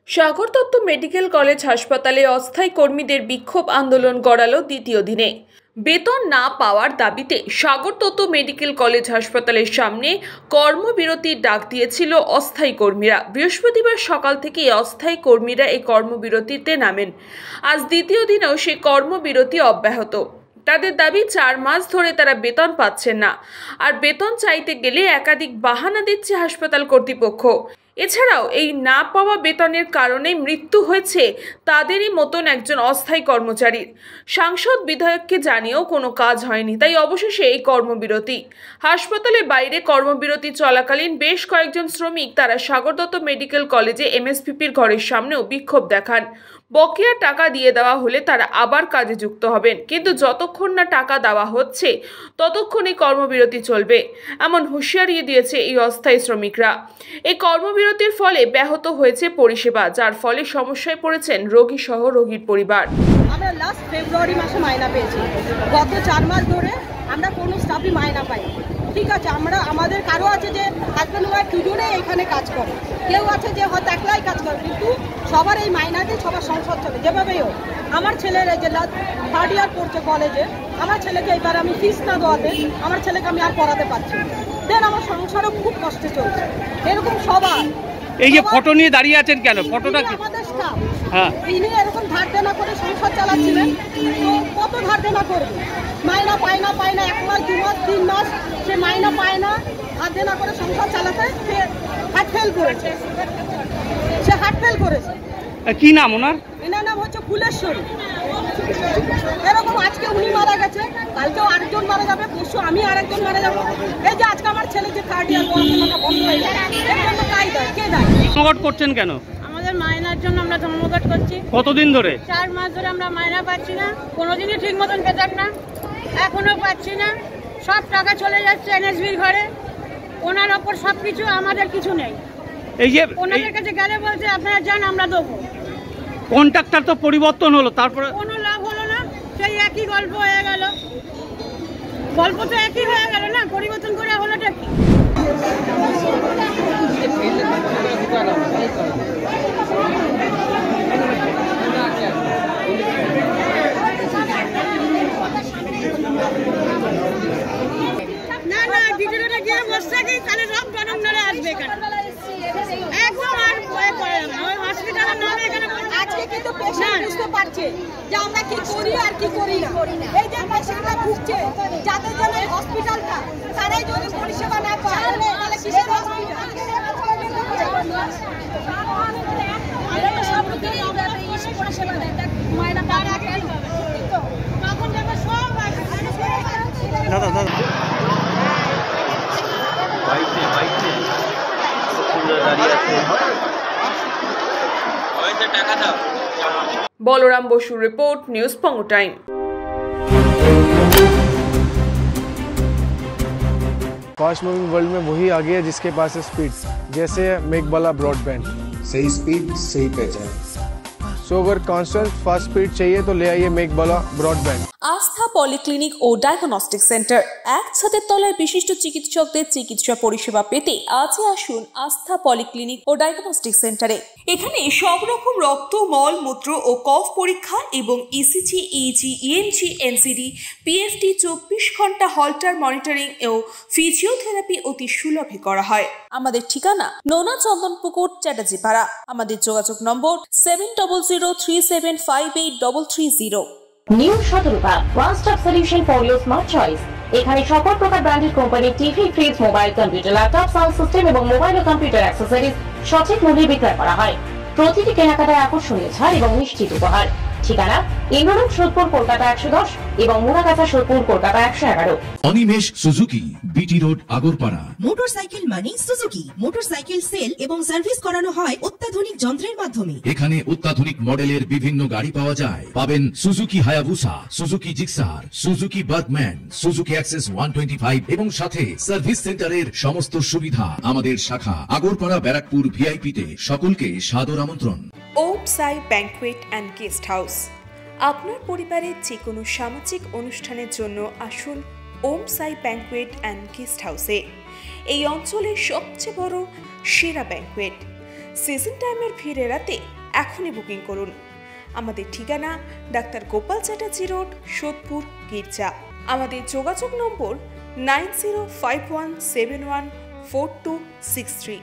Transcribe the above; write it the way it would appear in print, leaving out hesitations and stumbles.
Sagar Dutta medical college হাসপাতালে অস্থায়ী কর্মীদের বিক্ষোভ আন্দোলন গড়ালো দ্বিতীয় দিনে। বেতন না পাওয়ার দাবিতে সাগর দত্ত মেডিকেল কলেজ হাসপাতালের সামনে কর্মবিরতির ডাক দিয়েছিল অস্থায়ী কর্মীরা। বৃহস্পতিবার সকাল থেকে অস্থায়ী কর্মীরা এই কর্মবিরতিতে নামেন। আজ দ্বিতীয় দিনেও সেই কর্মবিরতি অব্যাহত। তাদের দাবি 4 মাস ধরে তারা বেতন পাচ্ছেন না, আর বেতন চাইতে গেলে একাধিক বাহানা দিচ্ছে হাসপাতাল কর্তৃপক্ষ। এছাড়াও এই না পাওয়া বেতনের কারণে মৃত্যু হয়েছে তাদেরই মতন একজন অস্থায়ী কর্মচারীর। সাংসদ বিধায়ককে জানিয়েও কোনো কাজ হয়নি, তাই অবশেষে এই কর্মবিরতি। হাসপাতালের বাইরে কর্মবিরতি চলাকালীন বেশ কয়েকজন শ্রমিক তারা সাগর দত্ত মেডিকেল কলেজে এমএসপিপির ঘরের সামনেও বিক্ষোভ দেখান। বকেয়া টাকা দিয়ে দেওয়া হলে তারা আবার কাজে যুক্ত হবেন, কিন্তু যতক্ষণ না টাকা দেওয়া হচ্ছে ততক্ষণ এই কর্মবিরতি চলবে, এমন হুঁশিয়ারি দিয়েছে এই অস্থায়ী শ্রমিকরা। এই কর্মবিরতির ফলে ব্যাহত হয়েছে পরিষেবা, যার ফলে সমস্যায় পড়েছেন রোগী সহ রোগীর পরিবার। আমরা লাস্ট ফেব্রুয়ারি মাসে মাইনা পেয়েছি, গত 4 মাস ধরে আমরা কোনো স্টাফই মাইনা পাই। ঠিক আছে, আমাদের কারো আছে যে হাজব্যান্ড ওয়াইফ দুজনে এখানে কাজ করে, কেউ আছে যে হয়তো একলাই কাজ করে, কিন্তু সবার এই মাইনাতে সবার সংসার চলে যেভাবেই হোক। আমার ছেলের যে 3rd ইয়ার পড়ছে কলেজে, আমার ছেলেকে এবার আমি ফিস না দেওয়াতে আমার ছেলেকে আমি আর পড়াতে পারছি না। দেন আমার সংসারও খুব কষ্টে চলছে। এরকম সবার এই যে ফটো নিয়ে দাঁড়িয়ে আছেন কেন? ফটোটা কি আমাদের স্টাফ? হ্যাঁ, ইনি এরকম ধার দেনা করে সংসার চালাচ্ছিলেন, তো কত ধার দেনা করবে? মাইনা পায় না 1 মাস 2 মাস 3 মাস সে মাইনা পায় না, ধার দেনা করে সংসার চালাতে সে হার্ট ফেল করেছে। কি নাম ওনার? এনার নাম হচ্ছে ফুলেশ্বরী। এরকম আজকে উনি মারা গেছে, কালকেও আরেকজন মারা যাবে, পরশু আমি আরেকজন মারা যাবো। এই যে আজকে আমার ছেলে যে 3rd ইয়ার পড়াশোনাটা বন্ধ হয়ে যায়, এর জন্য কে দায়ী? ধর্মঘট করছেন কেন? আমাদের মাইনার জন্য আমরা ধর্মঘট করছি। কতদিন ধরে? 4 মাস ধরে আমরা মাইনা পাচ্ছি না, কোনোদিনই ঠিক মতন পেতাম না, এখনো পাচ্ছি না। সব টাকা চলে যাচ্ছে এনএসবির ঘরে, ওনার ওপর সবকিছু, আমাদের কিছু নেই। এই যে ওনাদের কাছে গেলে বলছে আপনারা যান, আমরা দেবো। কন্ট্রাক্টর তো পরিবর্তন হলো, তারপরে কোনো লাভ হলো না, সেই একই গল্প হয়ে গেল। গল্প তো একই হয়ে গেল না, পরিবর্তন করে হলোটা কি? না না, ডিটেলটা গিয়ে বসে গিয়ে তাহলে সব গরম ধরে আসবে এখানে, একদম আর ভয় করে না। ওই হসপিটালের নামে এখানে আজকে কিন্তু পেশেন্ট বুঝতে পারছে যে আমরা কি করি আর কি করি না। এই যে পেশেন্টরা ভুগছে, যাদের জন্য হসপিটালটা, তারাই যদি পরিষেবা না পায় তাহলে কিসের হসপিটাল? বলরাম বসুর রিপোর্ট, নিউজ পঙ্গু টাইম। फास्ट मूविंग वर्ल्ड में वही आगे है जिसके पास है स्पीड, जैसे मेघबाला ब्रॉडबैंड। सही स्पीड सही पहचान। सो अगर कांस्टेंट फास्ट स्पीड चाहिए तो ले आइए मेघबाला ब्रॉडबैंड। আস্থা পলিক্লিনিক ও ডায়াগনস্টিক সেন্টার, এক ছাদের তলায় বিশিষ্ট চিকিৎসকদের চিকিৎসা পরিষেবা পেতে আজই আসুন আস্থা পলিক্লিনিক ও ডায়াগনস্টিক সেন্টারে। এখানে সব রকম রক্ত, মল, মূত্র ও কফ পরীক্ষা এবং ECG, easy, EMG, NCD, PFT 24 ঘন্টা হল্টার মনিটরিং ও ফিজিওথেরাপি অতি সুলভে করা হয়। আমাদের ঠিকানা নোনা চন্দনপুকুর, চ্যাটার্জিপাড়া। আমাদের যোগাযোগ নম্বর 7003758330। New Sadarghat, one stop solution for your smart choice. এখানে সকল প্রকার ব্র্যান্ডেড কোম্পানির TV, fridge, mobile, computer, laptop, sound system এবং মোবাইল ও কম্পিউটার অ্যাক্সেসরিজ সঠিক মূল্যে বিক্রয় করা হয়। প্রতিটি কেনাকাটায় আকর্ষণীয় ছাড় এবং নিশ্চিত উপহার। ঠিকানা ইন্দ্রনগর, সোদপুর, কলকাতা 110 এবং Muragachha, Sodepur, Kolkata 111। Animesh Suzuki, BT road, Agarpara. Motorcycle মানে সুজুকি। মোটরসাইকেল সেল এবং সার্ভিস করানো হয় অত্যাধুনিক যন্ত্রের মাধ্যমে। এখানে অত্যাধুনিক মডেলের বিভিন্ন গাড়ি পাওয়া যায়। পাবেন Suzuki Hayabusa, Suzuki Gixxer, Suzuki Bergman, Suzuki access 125 এবং সাথে সার্ভিস সেন্টারের সমস্ত সুবিধা। আমাদের শাখা আগরপাড়া, ব্যারাকপুর ভিআইপি তে। সকলকে সাদর আমন্ত্রণ। ওম সাই ব্যাংকুয়েট অ্যান্ড গেস্ট হাউস। আপনার পরিবারের যে কোনো সামাজিক অনুষ্ঠানের জন্য আসুন ওম সাই ব্যাংকুয়েট অ্যান্ড গেস্ট হাউসে। এই অঞ্চলের সবচেয়ে বড় সেরা ব্যাংকুয়েট, সিজন টাইমের ভিড় এড়াতে এখনই বুকিং করুন। আমাদের ঠিকানা ডাক্তার গোপাল চ্যাটার্জি রোড, সোদপুর, গির্জা। আমাদের যোগাযোগ নম্বর 9051714263।